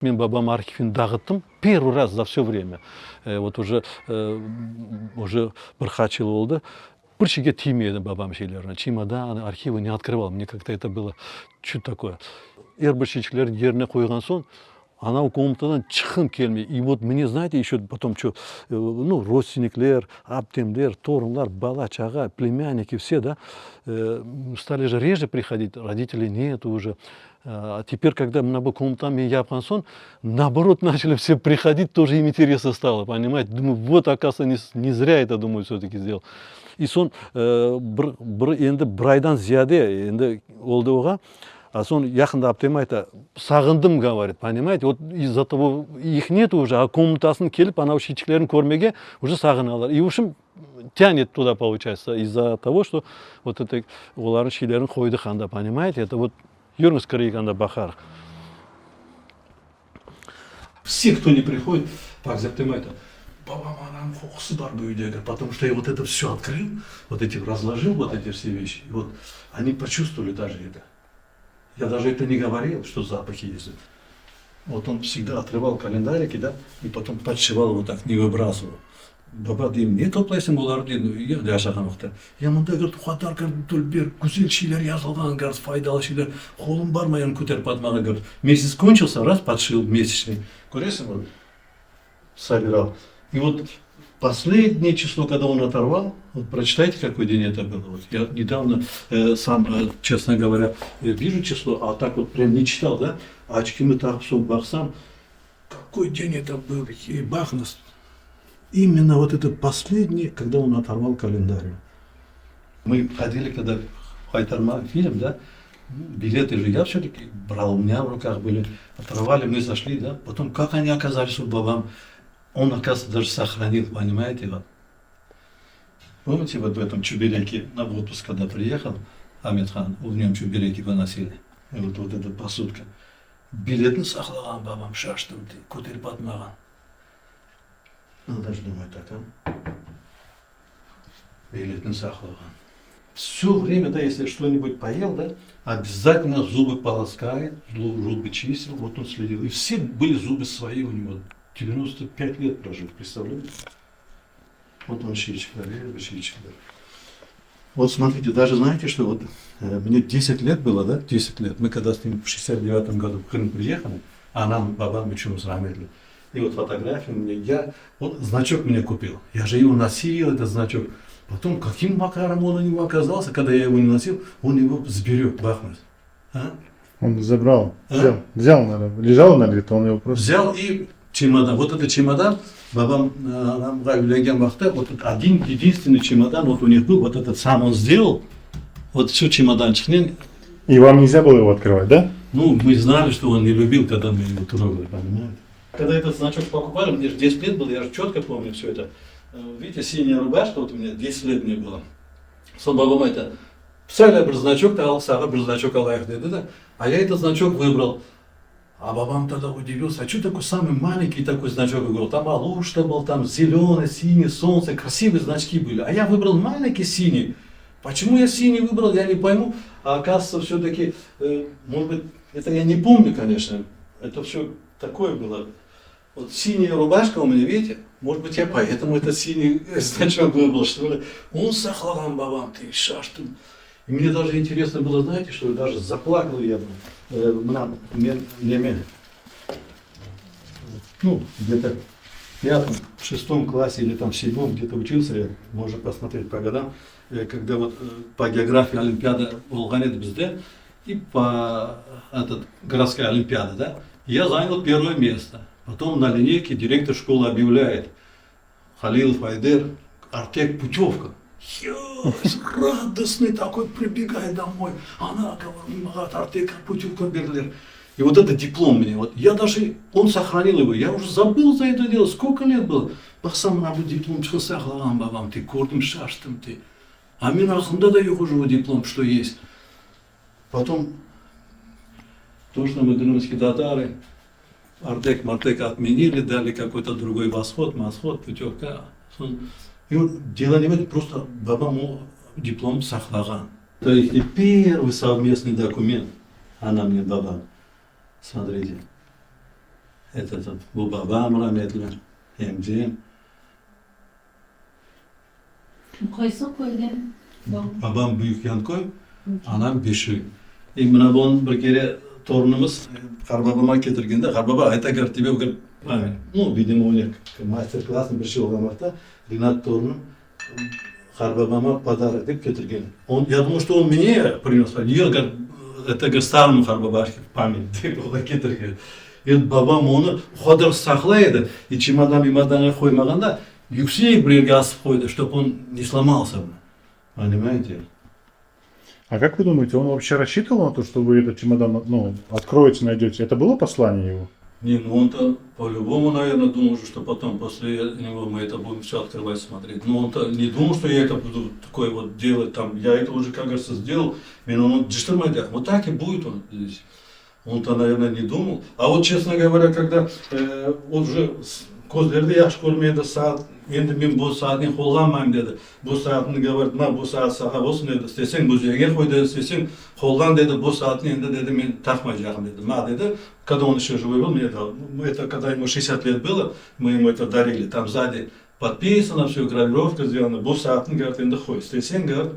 Мен бабам архивін дағыттым первый раз за все время. Вот уже бір қанша жыл болды. Бір жерге тимеді бабам şeylerine. Чемодан, архивы не открывал. Мне как-то это было чуть такое. Әрбір шешкілерін жеріне қойған соң, анау комнатадан шыққым келмей. И вот мне, знаете, еще потом что, ну, родственниклер, аптемдер, торунлар, бала, чага, племянники, все, да, стали же реже приходить, родителей нет уже. А теперь, когда мы на комнатами япқан соң, наоборот, начали все приходить, тоже им интересно стало, понимаете? Думаю, вот, оказывается, не зря это, думаю, все-таки сделал. И соң, енді бір айдан зияде, енді олды оға, а сон яқында аптем айта, сағындым, говорит, понимаете? Вот из-за того, их нет уже, а комнатасын келіп, анау шичкілерін көрмеге уже сағыналар. И в общем, тянет туда, получается, из-за того, что вот это олардың шилерін қойды қанда, понимаете? Это вот Юргенс Корейканда Бахар. Все, кто не приходит, так заптемайта, бабам анам қоқысы бар bu үйдегі, потому что я вот это все открыл, вот эти разложил, вот эти все вещи, и вот они почувствовали даже это. Я даже это не говорил, что запахи есть. Вот он всегда отрывал календарики, да, и потом подшивал вот так, не выбрасывал. Баба деймін, не топлайсың олар дейді, я жаған уақытта. Я мұнда тухатар төлбер, güzel şeyler yazылған, пайдалы şeyler, қолым бар ма, көтеріп атмаға говорит. Месяц кончился, раз, подшил месячный. Көресің ғой? Собирал. И вот последнее число, когда он оторвал, вот прочитайте, какой день это было. Вот я недавно сам, честно говоря, вижу число, а так вот прям не читал, да? А очкими так все бахсам. Какой день это был? И бахнус. Именно вот это последнее, когда он оторвал календарь. Мы ходили, когда в Хайтарма фильм, да, билеты же я все-таки брал, у меня в руках были, оторвали, мы зашли, да, потом как они оказались у бабам, он, оказывается, даже сохранил, понимаете, вот. Помните, вот в этом чубереке на отпуск, когда приехал Амедхан, в нем чубереки выносили, и вот эта посудка. Билетін сақлаған бабам шаштым, көтеріп атмаған. Ну, даже думаю, так, а? Билетін сақлаған. Все время, да, если что-нибудь поел, да, обязательно зубы полоскает, зубы чистил, вот он следил. И все были зубы свои у него. 95 лет прожил, представляете? Вот он щичка, щичка. Вот смотрите, даже знаете, что вот мне 10 лет было, да, 10 лет. Мы когда с ним в 69 году в Крым приехали, а нам бабам учим срамили. И вот фотографию мне, он значок мне купил. Я же его носил, этот значок. Потом, каким макаром он у него оказался, когда я его не носил, он его сберег, бахнет. А? Он забрал, а? взял, наверное, лежал на где-то, он его просто... Взял и чемодан. Вот этот чемодан, бабам нам Равилеген Бахта, вот один единственный чемодан, вот у них был, вот этот сам он сделал, вот все чемоданчик. И вам нельзя было его открывать, да? Ну, мы знали, что он не любил, когда мы его трогали, понимаете? Когда этот значок покупали, мне же 10 лет было, я же четко помню все это. Видите, синяя рубашка, вот у меня 10 лет мне было. Сон бабам это, писали бір значок, саға бір значок алайық деді, да? А я этот значок выбрал. А бабам тогда удивился, а что такой самый маленький такой значок? Я говорю, там алушта был, там зеленый, синий, солнце, красивые значки были. А я выбрал маленький синий. Почему я синий выбрал, я не пойму. А оказывается, все-таки, может быть, это я не помню, конечно. Это все такое было. Вот синяя рубашка у меня, видите? Может быть, я поэтому этот синий значок выбрал, что ли. Он сахлаған бабам, ты шаштым. И мне даже интересно было, знаете, что даже заплакал я. Ну, где-то в 5-6 классе или там в 7 где-то учился, я, можно посмотреть по годам, когда вот по географии Олимпиада болған еді бізде, и по городская Олимпиада, да, я занял первое место. Потом на линейке директор школы объявляет: Халилов Айдер, Артек, путевка. Я радостный такой прибегаю домой. Она говорит, Артек, путевка берлер. И вот этот диплом мне, вот я даже, он сохранил его, я уже забыл за это дело, сколько лет было. Бақсам мына диплом шығса қылған бабам, ты көрдім шаштым, ты. А мен ақында да yok уже диплом, что есть. Потом, то, что мы крымские татары, Артек, Мартек отменили, дали какой-то другой восход, масход, путевка. И вот дело не в этом, просто бабам диплом сақлаған. Это их первый совместный документ, она мне бабам. Смотрите. bu babam rahmetli, emcim. Qaysi qo'ygan? Babam büyük Yankoy, anam Beşi. Buna bunun bir kere torunumuz Karbabama getirgende, Karbaba ayta gertibe bugün, ну, видимо, у них мастер-класс bir şey olmakta. Rinat torunum Karbabama pazar edip getirgen. Я думаю, что он мне принес. Нет, это старому Karbaba память, o da getirgen. Babam onu kadar saklaydı. Çimadan koymaganda yüksek bir yerге asıp koydu, чтобы он не сломался. Понимаете? А как вы думаете, он вообще рассчитывал на то, что вы этот чемодан, ну, откроете, найдете? Это было послание его? Не, ну он-то по-любому, наверное, думал, что потом после него мы это будем все открывать, смотреть. Но он-то не думал, что я это буду такое вот делать там. Я это уже, как говорится, сделал. Он действительно, вот так и будет он здесь. Он-то, наверное, не думал. А вот, честно говоря, когда вот уже көздерді yaxşı көрмеді, saat, енді мен бұл saatini қолданмаймын деді. Бұл saatini говорит, bu saat саған болсын деді. İstesең бұл жерге қой деді, istesең қолдан деді, бұл saatini енді деді, мен тақмайжағым деді. Деді, когда он еще живой был, это когда ему 60 лет было, мы ему это дарили. Там сзади подписано, все, гравировка сделана. Бұл saatini, говорит, енді қой. İstесең, говорит,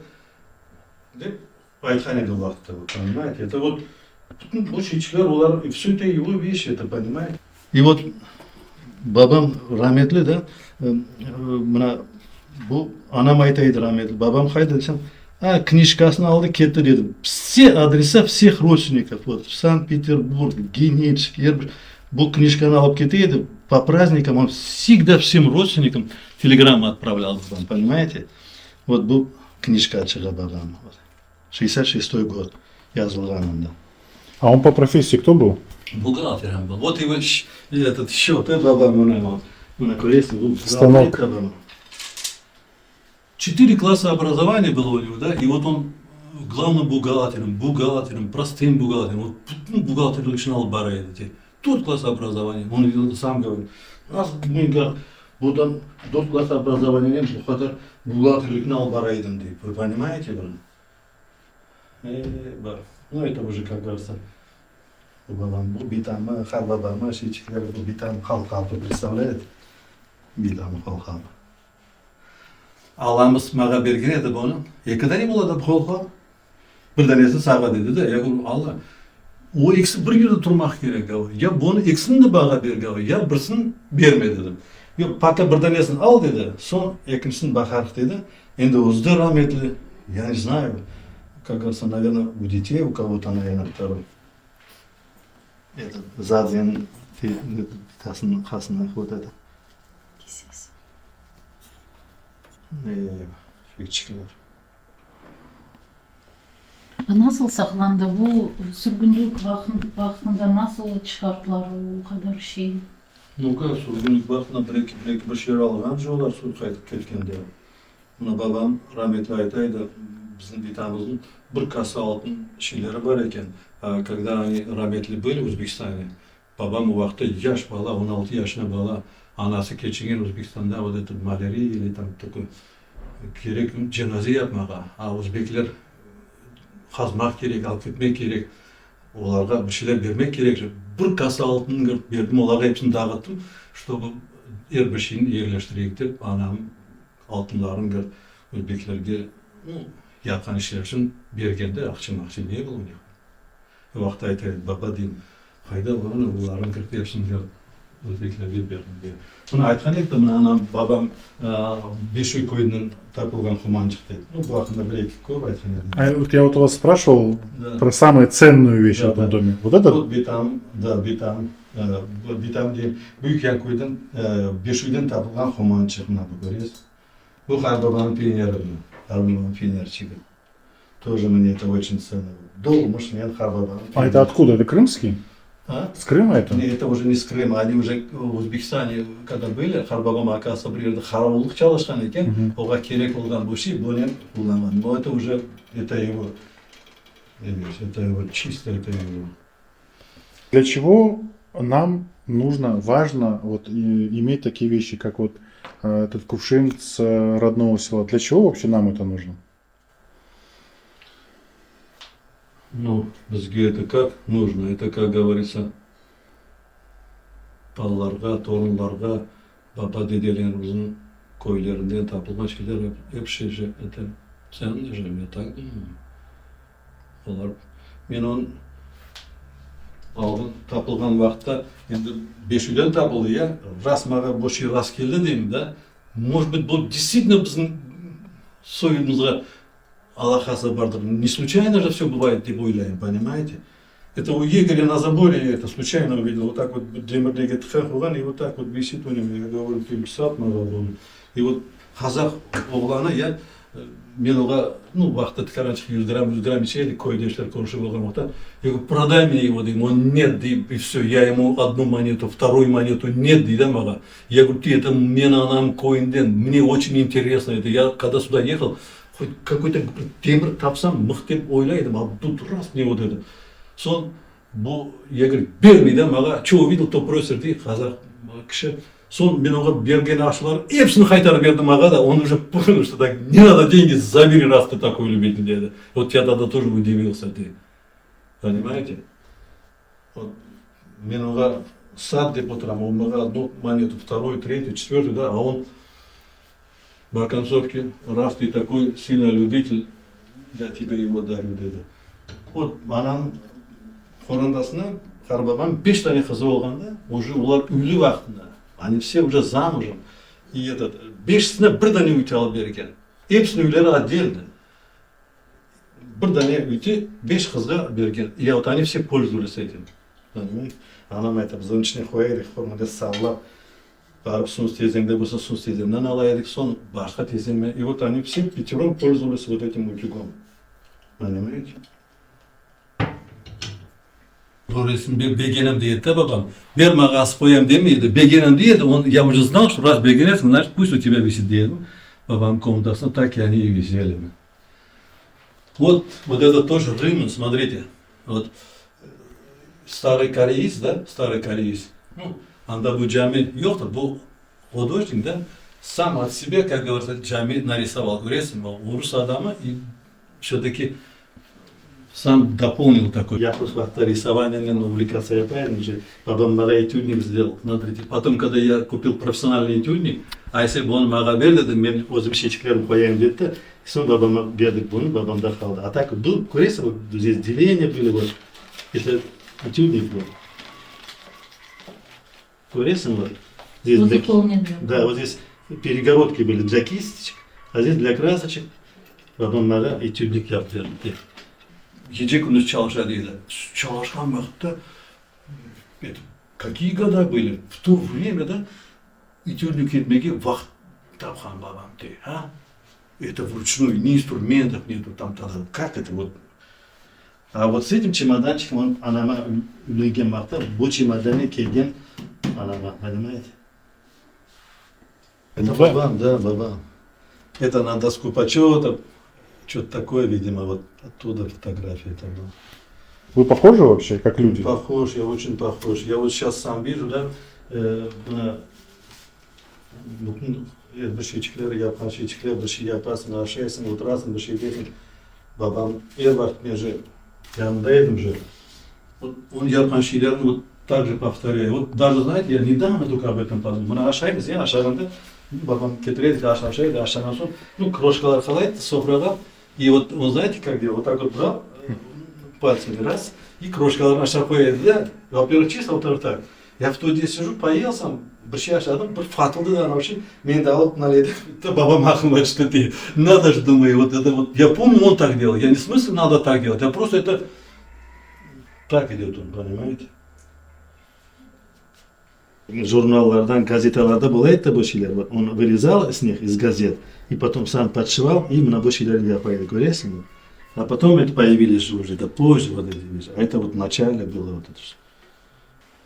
деп, айтқан еді уақытта, понимаете? Это вот, бұл шешілер, олар, все это его вещи, это, понимаете? И вот babam rahmetli de buna bu anam aytaydı rahmetli. Babam haydi desem, книжкасын aldı кетті dedi. Все адреса всех родственников, вот в Санкт-Петербург, Геническ, bu книжканы алып кетеді. По праздникам он всегда всем родственникам телеграмму отправлял, понимаете? Вот bu книжка çıkı babam. 66-й год yazılғанында. А он по профессии кто был? Бухгалтером был. Вот его этот счет, это бабам на колесе был. Станок. 4 класса образования было у него, да, и вот он главным бухгалтером, простым бухгалтером, вот, ну, бухгалтер начинал барать. Тут класс образования, он сам говорит, мы говорит, вот он тот класс образования, бухгалтер начинал барать, вы понимаете, блин? Ну это уже, как говорится, bu bitamı, halbabamı, şeyçikleri bu bitam halkı представляет. Bitamı halkı. Allah'ımız mağa bergen edi bunu. Kadar болады bu halkı? Bir tanesi sağa dedi de, ya Allah, o ikisi bir yerde durmak gerek. Ya bunu ikisini de bağa bergen, ya birisini berme dedim. Yok, pata bir tanesini al dedi, son ikincisini bakar dedi. Endi o'zida rahmetli, я не знаю, как говорится, наверное, у детей, у кого-то, наверное, второй. Это заден tasının kasına вот это. Küçükler. Nasıl saklandı bu sürgünlük vaktinde nasıl çıkarttılar o kadar şey? Ну как, sürgünlük vaktında bir şey alған жоғар суд қайтып кеткенде. Мына babam rahmetli айтайды, біздің битамыздың бір касса алтын şeyleri бар екен. Когда они rahmetli были в Узбекистане, babam o vaxtda yaş bala, 16 yaşına bala, anası keçingen Uzbekistan'da вот это малярия или там такой керек cenaze yapmağa. Uzbekler kazmak gerek, alıp gitmek gerek, onlara bir şeyler vermek gerek. Bir kasa altını verdim, onlara hepsini dağıttım, чтобы bir şeyini yerleştireyik deyip, anam altınlarını Özbeklerge yapkan işler için bergende akçı niye bulunuyor? Vaqtda aytaydı, baba deyim, qayda ularni kirib hepsini Özbeklerge berdim diye. Bunu aytgan edi, anam babam Beşoy koyundan tapılgan xumanчык dedi. Bu vaqtda bir iki ko'p aytgan edi. А вот я вот вас спрашивал про самую ценную вещь в этом доме. Вот это? Bu bitam deyim, Büyük Yankoy'dan Beşoy'dan tapılgan xumanчыk bu görüyoruz. Bu Харбабаның пионері, Харбабаның пионерчигі. Тоже мне это очень ценно. Долмыш, мен Харбабаның. А это откуда? Это крымский? С Крыма это? Это уже не с Крыма. Они уже в Узбекистане, когда были, Харбабам, оказывается, бір жерде қарауылдық çalışқан екен. Оға керек болған бұл şey, бұны kullanған. Но это уже, это его чисто, это его. Для чего нам нужно, важно вот иметь такие вещи, как вот этот кувшин с родного села? Для чего вообще нам это нужно? Ну, бізге это как нужно? Это, как говорится, балаларға, торунларға, баба деделеріміздің көйлерінден табылған şeyler hep şey, sen de жеме так. Олар, мен оның алғын тапылған уақытта, енді бешуден табылды, иә, рас маға боши рас келді деймін, да. Может быть, бұл действительно біздің союзымызға Аллахаса бардыр. Не случайно же все бывает, деп ойлаймын, понимаете? Это у егеря на заборе, я это случайно увидел, вот так вот демірдегі тіқа қойған, и вот так вот висит у него, я говорю, ты писат маға бұл. И вот қазақ оғланы, я, мен оға, ну, вақытта тікаранчық 100 грамм ешелі, көйдешлер көрші болған вақытта, я говорю, продай мне его, деймін, он нет, деймін, и все, я ему одну монету, вторую монету, нет, дейді маға. Я говорю, ты, это мен анам көйінден, мне очень интересно это, я когда сюда ехал, хоть какой-то темір тапсам, мық деп ойлайдым, а тут раз не вот это. Сон, бұл, я говорю, бермей, да, маға, что увидел, то просер, дейді, қазақ кіші. Сон, мен оға берген ақшалар, епсін қайтарып бердім аға да, он уже понял, что так, не надо деньги, забери, раз ты такой любитель деді. Вот я тогда тоже удивился, ты. Понимаете? Вот, мен оға сад деп отырам, он маға одну монету, вторую, третью, четвертую, да, а он в оконцовке, раз ты такой сильный любитель, я тебе его дарю, деді. Вот, ананың қорандасына, қарбабам 5 тане қызы болғанда, уже олар үйлі уақытында. Они все уже замужем. И этот, бешсіне бір дане үйте алып берген. Епсінің үйлері отдельно. Бір дане үйте 5 қызға берген. И вот они все пользовались этим. Понимаете? Анам айтып, біздің ішіне қояйдық, формада саулап, барып сұныс тезеңде болса сұныс теземнен алайдық, соны башқа теземе. И вот они все пятером пользовались вот этим утюгом. Понимаете? Doğrusu begenem deyеді да, бабам. Бер маға асып қоям демейді, бегенем deyеді, я уже знал, что раз бегенесің, значит, пусть у тебя висит deyеді. Бабам комнатасына так и они и висели. Вот это тоже Рымын, смотрите. Вот старый кореец, да, старый кореец. Ну, анда бұл джами жоқтыр, бұл художник, да, сам от себя, как говорится, джами нарисовал. Көресің, орыс адамы и все-таки сам дополнил такой. Я просто рисованием увлекаться, я правильно же. Потом мага этюдник сделал. Смотрите. Потом, когда я купил профессиональный этюдник, а если бы он мага берді, мен өзім шешектерін қояйын деді, сон бабама бердік бұны, бабам да қалды. А так был, көресің, вот здесь деление были, вот. Это этюдник был. Көресің, вот. Здесь да, вот здесь перегородки были для кисточек, а здесь для красочек. Бабам мага этюдник я берді. Gece gündüz çalışadıydı. Çalışkan vakitte, какие года были? В то время, да, этюдник etmeye vakit тапқан бабам ты, а? Это вручную, ни инструментов нету, там тогда, как это вот? А вот с этим чемоданчиком он, анама үлеген вақытта, бұл чемодане келген анама, понимаете? Это бабам, да, бабам. Это на доску почета. Что-то такое, видимо, вот оттуда фотография это была. Вы похожи вообще, как люди? Похож, я очень похож. Я вот сейчас сам вижу, да, bir şeyçikler yapan şeyçikler, bir şey yaparsın, aşağısın, oturarsın, bir şey desin. Babam her vakit между yanındaydım же. Вот он yapan şeylerini вот так же повторяю. Вот даже, знаете, я недавно только об этом подумал. Мына aşağıyız, ya aşağıda. Babam getirdi, aşağıya, aşağıdan sonra, ну, крошкалар қалайды, сofraға. И вот, он знаете, как делал? Вот так вот брал, пальцами раз, и крошкаларын аша қояды, да? Во-первых, чисто, во-вторых, так. Я в той сижу, поел сам, бір şey ашадым, бір фатылды да, вообще, мен алып наледі. Бабам ақылға что ты, надо же, думаю, вот это вот. Я помню, он так делал. Я не в смысле надо так делать, а просто это так идет он, понимаете? Журналlardan, газеталарда болады бұл şeyler. Он вырезал с них из газет, и потом сам подшивал, и на бұл şeyleri yapaydı, көресің бе? А потом это появились уже, это позже, вот эти вещи. А это вот в начале было вот это все.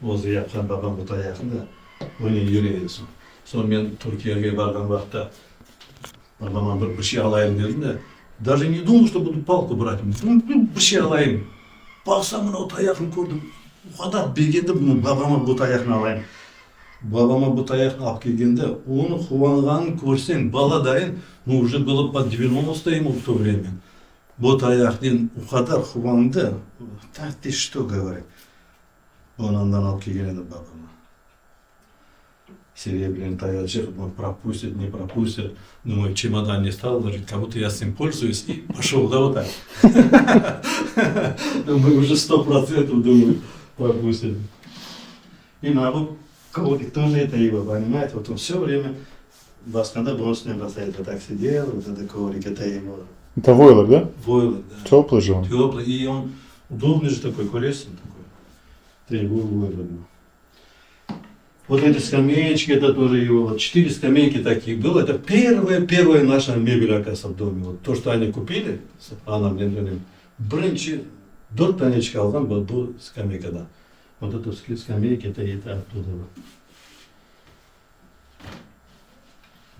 Өзі япқан бабам бұт аяқында, өне үйрейді сон. Сон мен Түркияға барған уақытта бабама бір şey алайын дедім да. Даже не думал, что буду палку брать. Бір şey алайын. Бақсам мынау таяқын көрдім. Қадар бергенде бабама бұт аяқын алайын. Бабама бұт аяқын алып келгенде, оны қуанғанын көрсең, бала дайын, ну уже было под 90 ему в то время. Бұт аяқтен қадар қуанды. Так ты что говорит? Он андан алып келген еді бабама. серебряный таячок, он пропустит, не пропустит. Думаю, чемодан не стал ложить, как будто я с ним пользуюсь, и пошел, да, вот так. Думаю, уже 100% думаю, пропустит. И надо, коврик тоже это его, понимаете, вот он все время, вас надо было с ним поставить, вот так сидел, вот это коврик, это его. Это войлок, да? Войлок, да. Теплый же он. Теплый, и он удобный же такой, колесный такой. Ты его войлок. Вот эти скамеечки, это тоже его, вот 4 скамейки таких было, это первая наша мебель, оказывается, в доме. Вот то, что они купили, с Анам Лендоном, брынчи, 4 tane çıkardım bu skameykadan. Вот это скамейки, это оттуда.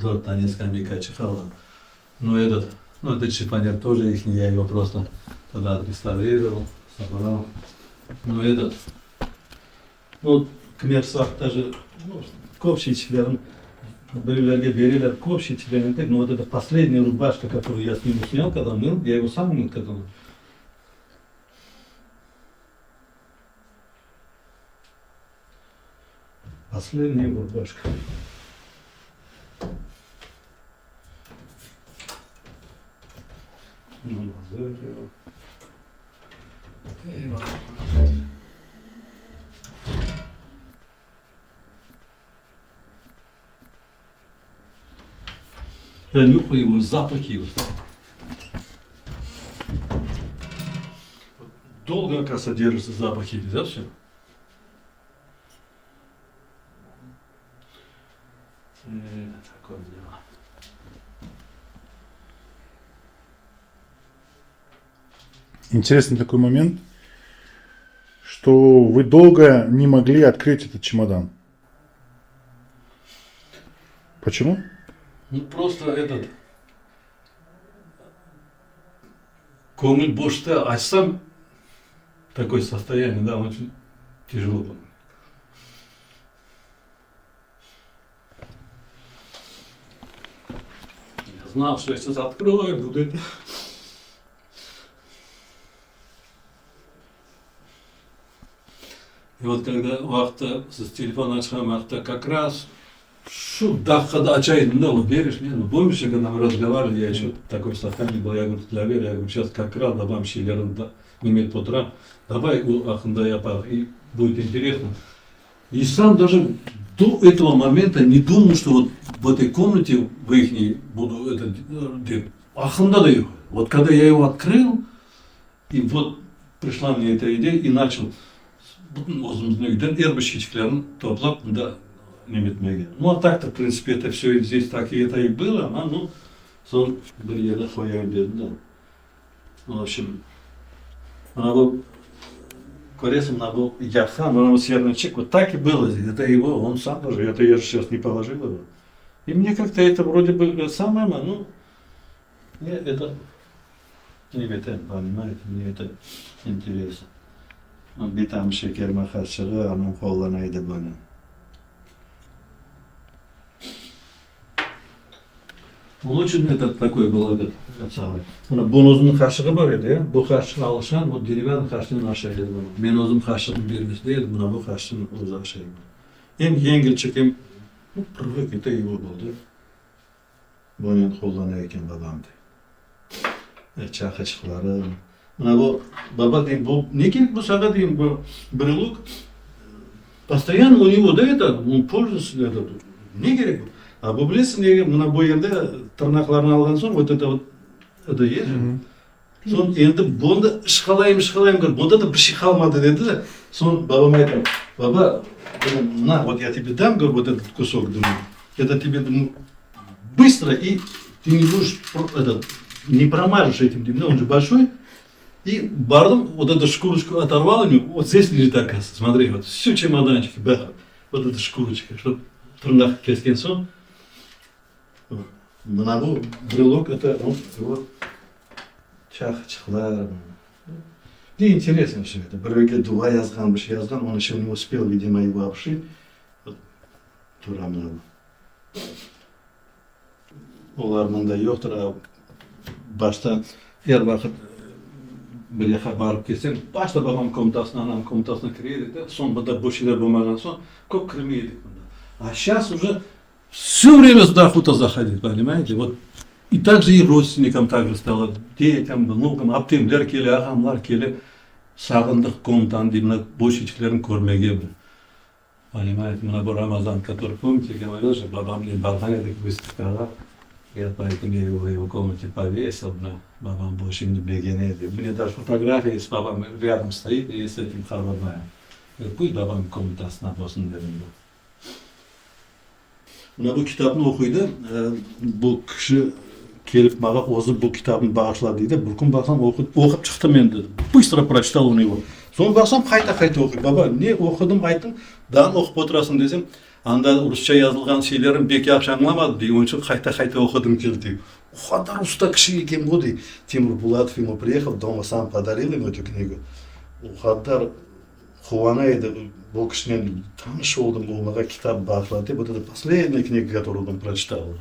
4 tane скамейка çıkardım. Ну этот шифонер тоже их, я его просто тогда отреставрировал, собрал. Ну этот, ну, Кмерсах даже, ну, ковщичlerin, birilerine verirler ковщичlerin, ну вот эта последняя рубашка, которую я с ним снял, когда мыл, я его сам мыл, когда последняя рубашка. Ну, я нюхаю его, запахи его. Долго, оказывается, держатся запахи, да, все? Такое дело. Интересный такой момент, что вы долго не могли открыть этот чемодан. Почему? Ну просто этот комнат бошта, а сам такое состояние, да, очень тяжело было. Я знал, что я сейчас открою, буду это. И вот когда вахта с телефона açan вахта как раз şu dakikada açaydım da oğlum verиш мне, ну помнишь, когда мы разговаривали, я еще такой стаканчик был, я говорю, для Веры, я говорю, сейчас как раз добавим щелером, да, имеет по утра, давай у Ахында я и будет интересно. И сам даже до этого момента не думал, что вот в этой комнате в ихней буду это делать. Ахында да его. Вот когда я его открыл, и вот пришла мне эта идея, и начал bütün özümüzden erбişçiliklerini топлап, да, неметмеге. Ну а так-то, в принципе, это все здесь так и это и было, а ну, сон bir yere koyabilirim da. В общем, она был, коресом на был яхан, она был серничек, вот так и было здесь, это его, он сам тоже, это я же сейчас не положил его. И мне как-то это вроде бы самое, ну, мне это не это, понимаете, мне это интересно. Bir tane şeker makasçılığı anam kullanaydı bana. Onun için это такой был этот самый. Bunun o'zini qashig'i bor edi, ya. Bu qashig'i alışan, bu derivan qashig'ini ashaydi buni. Men o'zim qashig'im bermish deydi, buna bu qashig'ini o'zi ashaydi. Hem yengilchik, hem привык, это его bo'ldi. Buni qo'llanar ekan babam deydi. Chaqachiqlari. Mana bu baba deyim, bu ne gerek bu saga deyim, bu брелок. Постоянно у него, да, это, он пользуется, это, не gerek bu. А bu bilesің неге, мына bu yerде тырнақларын алған соң, вот это вот, это есть же. Сон енді бұнды шықалайым, бұнда да бір şey қалмады деді де, сон бабам айтам, баба, на, вот я тебе дам, говорю, вот этот кусок, думаю, это тебе, думаю, быстро, и ты не будешь, это, не промажешь этим, да, он же большой. И бардом вот эту шкурочку оторвал у него, вот здесь лежит, оказывается, смотри, вот все чемоданчики, бах, вот эта шкурочка, чтобы труднах kesкен сон. Мына bu брелок, это вот чахчықлар. Мне интересно все это. Біреуге дуа жазған, бір şey жазған, он еще не успел, видимо, его обшить. Вот, тура мына bu. Олар мында жоқтыр, а башта ер уақыт bir yaka barıp kelsen, başta babam komutasına, anam komutasına kireydik de, son bunda bu şeyler bulmadan son, çok kırmıyorduk bunda. А сейчас уже все время сюда охота заходить, понимаете? Вот. И также и родственникам также стало, детям, внукам, аптемлер келе, ағамлар келе, сағындық комнатаны деймін, бошечкілерін көрмеге бір. Понимаете, мына бір Рамазан, который, помните, я говорил же, бабам мне барған едік выставкаға. Я поэтому я его в комнате повесил, но бабам больше не беген еді. Мне даже фотография с бабам рядом стоит, и с этим Харбарбаем. Пусть бабам комнатасына болсын дедім. Мына бұл кітабын оқиды, бұл кіші келіп маған осы бұл кітабын бағышла дейді. Бір күн бақсам оқып шықтым мен деді. Быстро прочитал у него. Соны бақсам қайта оқиды. Баба, не оқыдым айттың, дан оқып отырасың десем, анда орысша жазылған шейлерін бек жақсы аңламады дейді. Оның үшін қайта оқыдым келді. Қандай уста кіші екен ғой дейді. Тимур Булатов ему приехал, дома сам подарил ему эту книгу. Қадар қуана еді. Бұл кішінен таныш болдым, ол маған кітап бағышлады. Вот это последняя книга, которую он прочитал.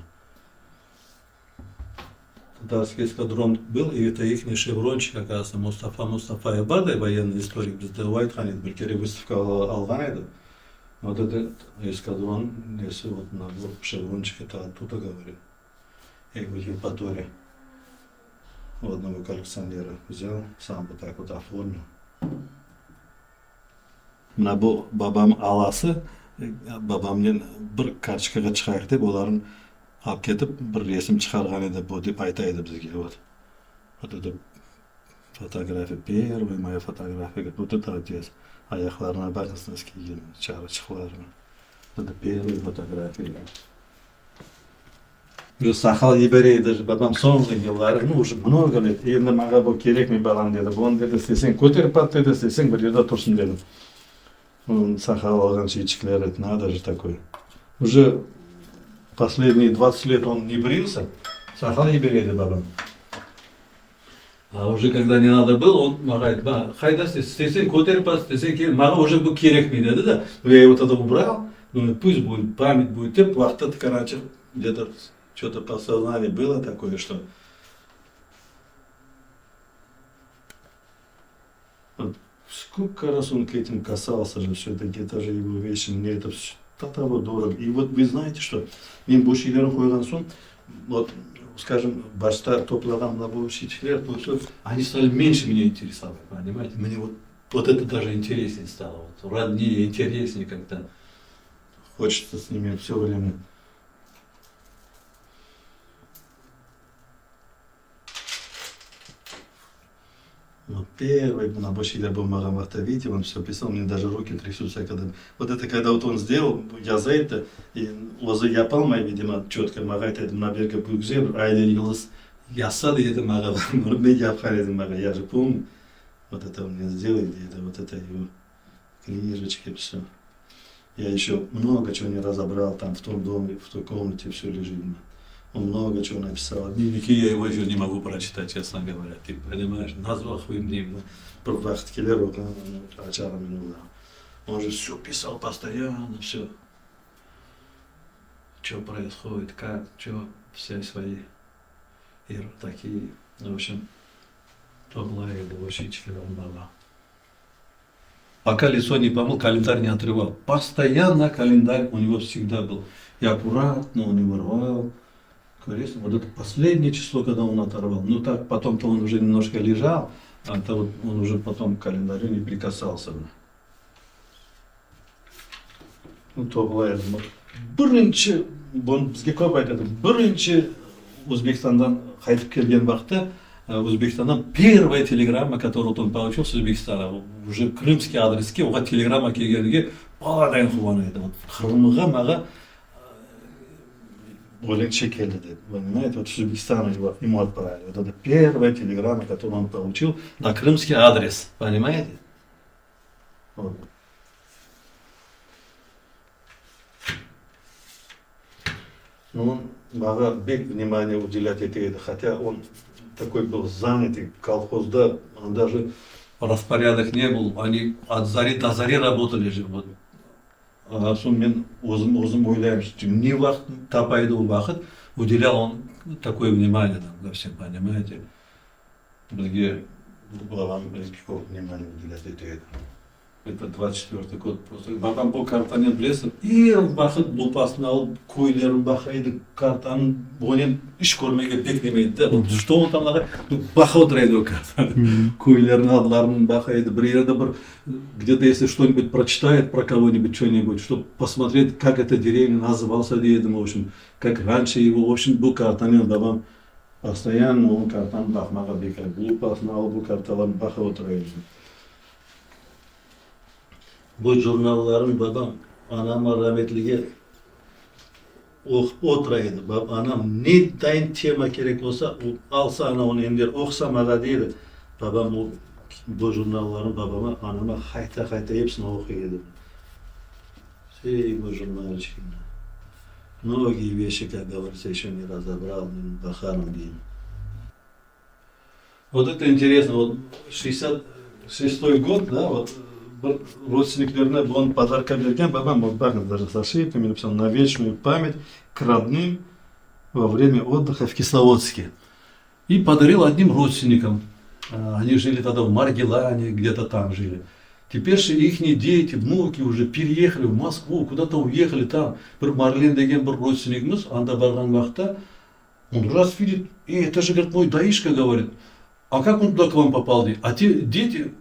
Татарский эскадрон был, и это их шеврончик, оказывается, Мустафа Ябадай, военный историк, бізді айтқан еді, бір кере выставка алған еді. Вот этот эскадрон, если вот на шеврончик, это оттуда говорит. Я его в Евпатории у одного коллекционера взял, сам вот так вот оформил. Мына бұл бабам аласы, бабамнен бір карточкаға шығайық деп, оларын алып кетіп, бір ресім шығарған еді, бұл деп айтайды бізге. Вот это фотография, первая моя фотография, вот это отец. Аяқларына бақысын киген, чарычықларына. Это первая фотография. Уже сақал еберей, даже бабам соңғы еллары, ну уже много лет. Енді маға бұл керек ме балам деді. Бұны деді, істесең көтеріп ат деді, істесең бір жерде тұрсын деді. Сахал алған шейчиклер, это надо же такой. Уже последние 20 лет он не брился, сахал не береді бабам. А уже когда не надо было, он говорит, хайда істесең көтеріп ат, істесең керек, маған уже бұл керек ме деді да. Я его тогда убрал, ну пусть будет, память будет, деп, уақытта короче, где-то что-то по сознанию было такое, что сколько раз он к этим касался же, все-таки это же его вещи, мне это все того дорого. И вот вы знаете, что мен бұл шейлерін қойған соң, вот, скажем, башта топлаған на бұл шейлер, они стали меньше меня интересовать, понимаете? Мне вот это даже интереснее стало, вот, роднее, интереснее как-то. Хочется с ними все время. Вот первый на Башиля был Марамата, видите, он все писал, мне даже руки трясутся, когда... Вот это когда вот он сделал, я за это, и лозы я палмай, видимо, четко Марата, это на берега Букзебр, а я лос, я сады это Марава, я обхали Мара, я же помню, вот это он мне сделал, это вот это его книжечки, все. Я еще много чего не разобрал, там в том доме, в той комнате все лежит. Он много чего написал. Дневники я его еще не могу прочитать, честно говоря. Ты понимаешь, назвал своим дневником. Про Вахткелеру, Ачара Минула. Он же все писал постоянно, все. Что происходит, как, что, все свои такие. В общем, то была его учитель, он баба. Пока лицо не помыл, календарь не отрывал. Постоянно календарь у него всегда был. И аккуратно он его рвал. Вот это последнее число, когда он оторвал. Ну так, потом-то он уже немножко лежал, а то вот он уже потом к календарю не прикасался. Ну то была, я думаю, бірінші, бізге көп айтады, бірінші Өзбекстандан қайтып келген уақытта, Өзбекстандан первая телеграмма, которую он получил с Өзбекстана, уже крымский адреске, оған телеграмма келгенге баладан қуанайды. Вот Қырымға маға Оленче келді деп, понимаете, вот с Өзбекстана ему отправили. Вот это первая телеграмма, которую он получил на крымский адрес, понимаете? Вот. Ну, он мага бек внимание уделять этой, хотя он такой был занятый, колхозда, он даже распорядок не был, они от зари до зари работали же. Вот. А мен өзім ойлаймын, что не уақыт тапайды ол уақыт, уделял он такое внимание там, ко всем, понимаете? Бізге главам никакого внимания уделять это. Это 24-й год. Просто бабам бұл картаны білесің. Ең бақыт лупасын алып, көйлерін бақайды, картаны онен іш көрмеге бекнемейді. Что он там бақа отырайды ол картаны. Көйлерін адларын бақайды. Бір жерде бір, где-то если что-нибудь прочитает про кого-нибудь, что-нибудь, чтобы посмотреть, как эта деревня назывался, в общем, как раньше его, в общем, бұл картаны бабам постоянно он картаны бақмаға бекайды. Лупасын алып, бұл карталарын бақа отырайды. Bu jurnallarım babam anama rahmetliye okup oturaydı. Anam ne daim tema gerek olsa alsa ana onu ender okusa maga deydi. Babam bu jurnallarım babama anama hayta hepsini okuydu. Bu журнальчики. Многие вещи, как говорится, еще не разобрал, бахану день. Вот это интересно, вот 66-й год, да, вот родственниктеріне бұған подарка берген, бабам вот даже с ошибками написал на вечную память к родным во время отдыха в Кисловодске. И подарил одним родственникам. Они жили тогда в Маргелане, где-то там жили. Теперь же их дети, внуки уже переехали в Москву, куда-то уехали там. Бір Марлен деген бір родственникіміз, анда барған уақытта, он раз видит, и это же, говорит, мой даишка, говорит, а как он туда к вам попал? А те дети,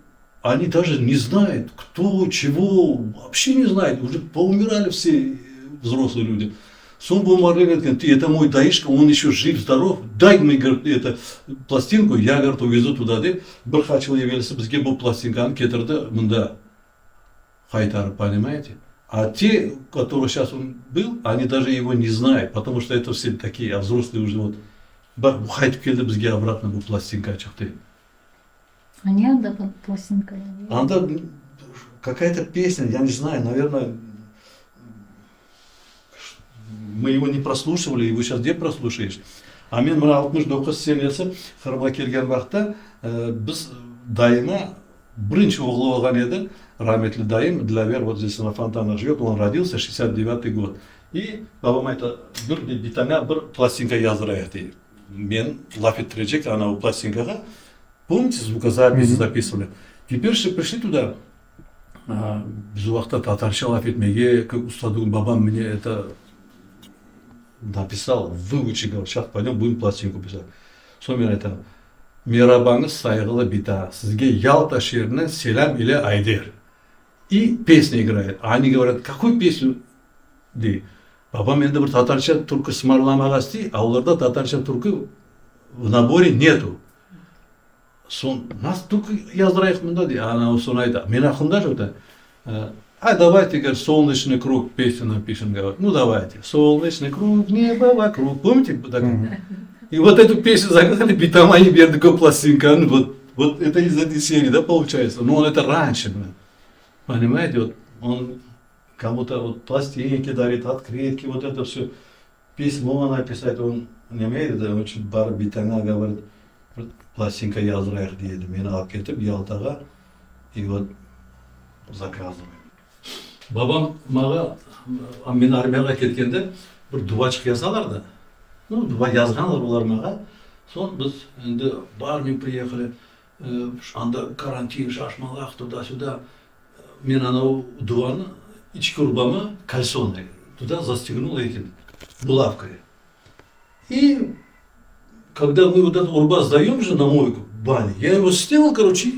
они даже не знают, кто, чего, вообще не знают, уже поумирали все взрослые люди. Сумбу Марлен говорит, ты это мой даишка, он еще жив, здоров, дай мне, говорит, эту пластинку, я, говорит, увезу туда, деп, бір хачыл евелесі бізге бұл пластинканы кетірді, мында қайтарып, понимаете? А те, которые сейчас он был, они даже его не знают, потому что это все такие, а взрослые уже вот, қайтып келді бізге обратно бұл пластинка шықты. А не анда пластинка? Анда какая-то песня, я не знаю, наверное, мы его не прослушивали, его сейчас где прослушаешь? А мен мына 69 сенесі қырымға келген уақытта біз дайыма бірінші оғлы болған еді, rahmetli дайым, Длавер, вот здесь на Фонтанах живет, он родился 69-й год. И бабам айтты, бір битаңа бір пластинка яздырайық дейді. Мен лаф еттірежек анау пластинкаға, помните, звукозаписи записывали? Теперь же пришли туда, без уақытта татарша лаф етмеге, ұстадығын бабам мне это написал, выучи, говорит, сейчас пойдем будем пластинку писать. Сонымен айтам, Мейрабаңыз сайғылы бита, сізге Ялта шерінен селям или айдер. И песня играет. А они говорят, какую песню? Дей. Бабам енді бір татарша түркі смарламаға істей, а оларда татарша түркі в наборе нету. Сон, нас түркі яздырайық мұнда дей. Ана сон айтам, мен ақында жоқ. А давайте, говорит, солнечный круг песню напишем, говорит. Ну давайте. Солнечный круг, небо вокруг. Помните? И вот эту песню загнали, битама и бердыко пластинка. Вот это из этой серии, да, получается? Но он это раньше, понимаете, вот он кому-то вот пластинки дарит, открытки, вот это все. Письмо написать он не умеет, да, очень бар битана говорит, пластинка яздырайық дейді. Мені алып кетіп Ялтаға и вот заказываем. Бабам маға, мен армияға кеткенде бір дубачық yazаларды. Ну, два yazғанлар олар маға. Сон біз енді в армию приехали, анда карантин, шашмалақ, туда-сюда. Мен анау дуаны, ичкі урбама кальсонный, туда застегнул этим булавкой. И когда мы вот этот урба сдаем же на мойку в бане, я его сделал, короче,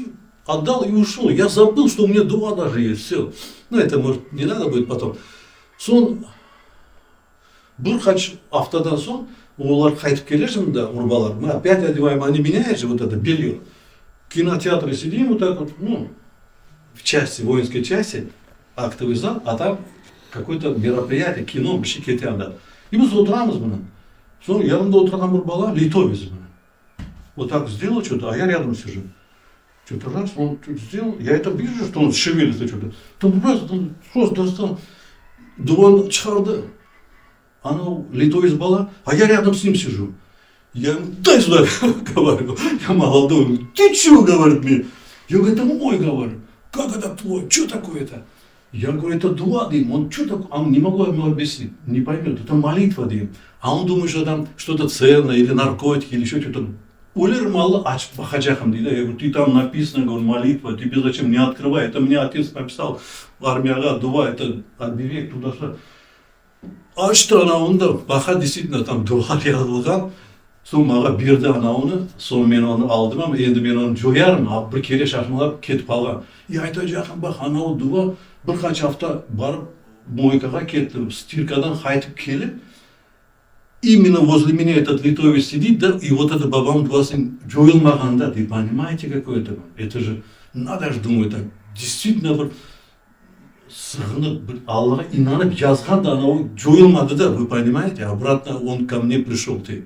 отдал и ушел. Я забыл, что у меня дуа даже есть, все. Ну, это, может, не надо будет потом. Сон, бір хач автодан сон, олар қайтып келе жымда, урбалар, мы опять одеваем, они меняют же вот это белье. В кинотеатре сидим вот так вот, ну, в части, воинской части, актовый зал, а там какое-то мероприятие, кино, бішекетян, да. И мы отырамыз мұны. Сон, ярымда отырған урбала, литовец мұны. Вот так сделал что-то, а я рядом сижу. Что-то раз, он что-то сделал, я это вижу, что он шевелится что-то. Там раз, он просто достал, дуван шығарды. Она литовец бала, а я рядом с ним сижу. Я ему, дай сюда, говорю, я молодой, ты чё, говорит мне? Я говорю, это мой, говорю, как это твой, что такое-то? Я говорю, это дуа, Дим, он что такое, а он не могу ему объяснить, не поймет, это молитва, Дим. А он думает, что там что-то ценное, или наркотики, или еще что-то. Олер мало ачып бахачахам дейді. Я говорю, ты там написано, говорю, молитва, тебе зачем не открывай? Это мне отец написал в армияға дуа, это оберег туда-сюда. Ашты анауында, баха действительно там дуа жазылған. Сол маған берді анауыны, сол мен оны алдым, енді мен оны жоярмын, ал бір кере шашмалап кетіп қалған. Айта жақын бақ, анау дуа бір қанша апта барып мойкаға кетті, стиркадан қайтып келіп, именно возле меня этот литовец сидит, да, и вот это бабам дуасын жойылмаған, да, вы понимаете, какое это же, надо же, думаю, так, действительно бір сығынып, бір Аллаға инанып жазған да, анау жойылмады, да, вы понимаете, обратно он ко мне пришел, ты.